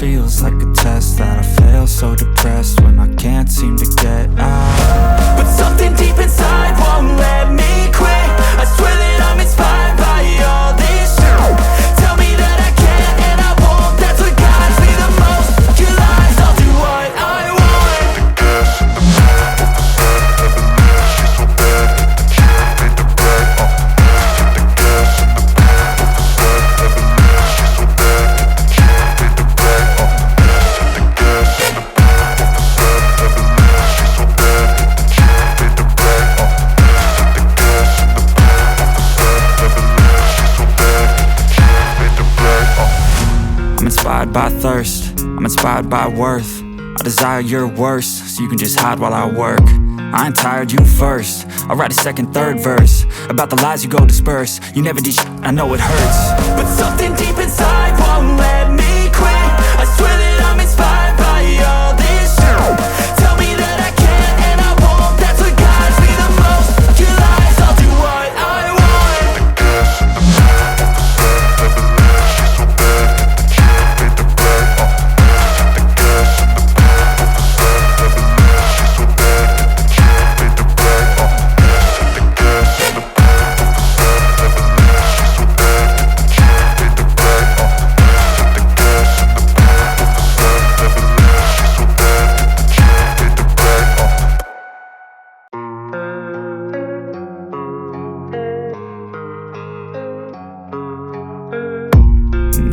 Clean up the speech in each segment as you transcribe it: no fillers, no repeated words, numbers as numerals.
feels like a test that I fail, so depressed when I can't seem to get out. But something deep inside won't let me quit. I swear that I'm inspired by all this shit. Tell me that I can't and I won't, that's what guides me the most. Your lies, I'll do what I want. I'm inspired by thirst, I'm inspired by worth. I desire your worst, so you can just hide while I work. I ain't tired, you first. I'll write a second, third verse about the lies you go disperse. You never did shit, I know it hurts. But something deep inside won't let me quit. I swear that I'm inspired by all this shit. Tell me that I can't and I won't, that's what guides me the most. Your lies, I'll do what I want.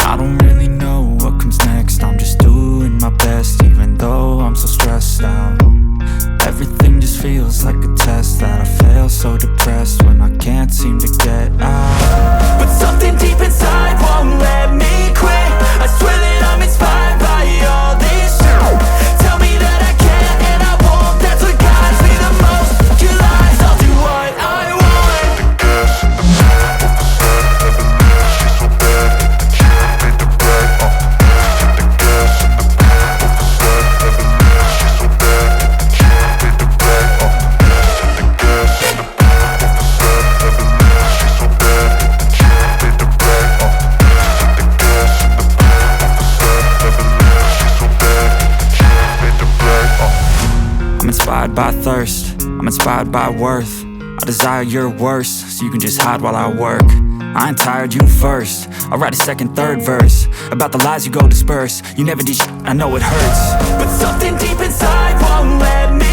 I don't really know what comes next. I'm just doing my best, even though I'm so stressed out. Everything just feels like a test that I fail, so depressed when I can't seem to get out. But something deep inside won't let me quit. I swear that I'm inspired by all this shit. Tell me that I can't and I won't, that's what guides me the most. Your lies, I'll do what I want. I'm inspired by thirst, I'm inspired by worth. I desire your worst, so you can just hide while I work. I ain't tired, you first. I'll write a second, third verse about the lies you go disperse. You never did shit, I know it hurts. But something deep inside won't let me